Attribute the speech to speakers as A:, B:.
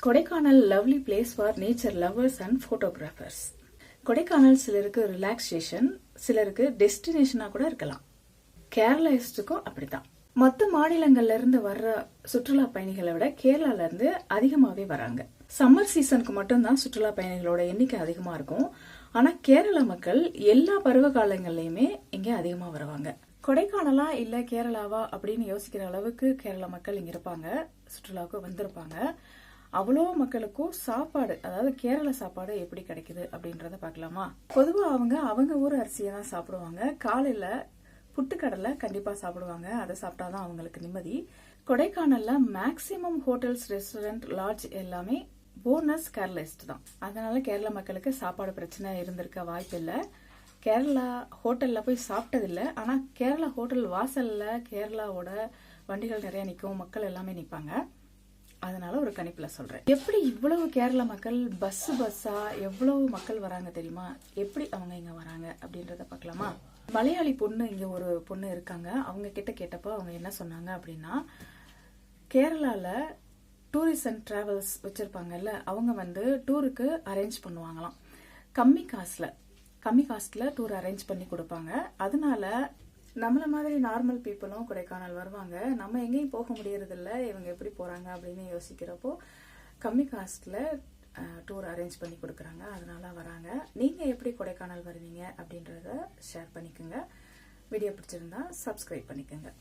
A: Kodaikanal lovely place for nature lovers and photographers. Kodaikanal சிலருக்கு relaxation, சிலருக்கு டெஸ்டினேஷனா கூட இருக்கலாம். கேரளாஸ்டுக்கும் அப்படித்தான். மற்ற மாநிலங்கள்ல இருந்து வர்ற சுற்றுலா பயணிகளை விட கேரளால இருந்து அதிகமாவே வராங்க. சம்மர் சீசனுக்கு மட்டும்தான் சுற்றுலா பயணிகளோட எண்ணிக்கை அதிகமா இருக்கும். ஆனா கேரள மக்கள் எல்லா பருவ காலங்கள்லயுமே இங்க அதிகமா வருவாங்க. கொடைக்கானலா இல்ல கேரளாவா அப்படின்னு யோசிக்கிற அளவுக்கு கேரள மக்கள் இங்க இருப்பாங்க, சுற்றுலாவுக்கு வந்திருப்பாங்க. அவ்வளோ மக்களுக்கும் சாப்பாடு, அதாவது கேரள சாப்பாடு எப்படி கிடைக்குது அப்படின்றத பார்க்கலாமா? பொதுவா அவங்க ஊர் அரிசியை தான் சாப்பிடுவாங்க. காலையில புட்டுக்கடலை கண்டிப்பா சாப்பிடுவாங்க. அதை சாப்பிட்டாதான் அவங்களுக்கு நிம்மதி. கொடைக்கானல்ல மேக்சிமம் ஹோட்டல்ஸ், ரெஸ்டாரண்ட், லாட்ஜ் எல்லாமே போனஸ் கேரளிஸ்ட் தான். அதனால கேரள மக்களுக்கு சாப்பாடு பிரச்சனை இருந்திருக்க வாய்ப்பு இல்லை. கேரளா ஹோட்டல்ல போய் சாப்பிட்டதில்ல. ஆனா கேரளா ஹோட்டல் வாசல்ல கேரளாவோட வண்டிகள் நிறைய நிற்கும், மக்கள் எல்லாமே நிற்பாங்க. அதனால ஒரு கணிப்புல சொல்றேன். எப்படி இவ்வளவு கேரள மக்கள் பஸ்ஸா எவ்வளவு மக்கள் வராங்க தெரியுமா? எப்படி அவங்க இங்க வராங்க அப்படின்றத பார்க்கலாமா? மலையாளி பொண்ணு இங்க ஒரு பொண்ணு இருக்காங்க. அவங்க கிட்ட கேட்டப்போ அவங்க என்ன சொன்னாங்க அப்படின்னா, கேரளால டூரிஸ்ட் அண்ட் டிராவல்ஸ் வச்சிருப்பாங்கல்ல, அவங்க டூருக்கு அரேஞ்ச் பண்ணுவாங்களாம். கம்மி காஸ்ட்ல டூர் அரேஞ்ச் பண்ணி கொடுப்பாங்க. அதனால நம்மள மாதிரி நார்மல் பீப்புளும் கொடைக்கானல் வருவாங்க. நம்ம எங்கேயும் போக முடியறது இல்ல, இவங்க எப்படி போறாங்க அப்படின்னு யோசிக்கிறப்போ கம்மி காஸ்ட்ல டூர் அரேஞ்ச் பண்ணி கொடுக்குறாங்க. அதனால வராங்க. நீங்க எப்படி கொடைக்கானல் வருவீங்க அப்படின்றத ஷேர் பண்ணிக்கோங்க. வீடியோ பிடிச்சிருந்தா சப்ஸ்கிரைப் பண்ணிக்கோங்க.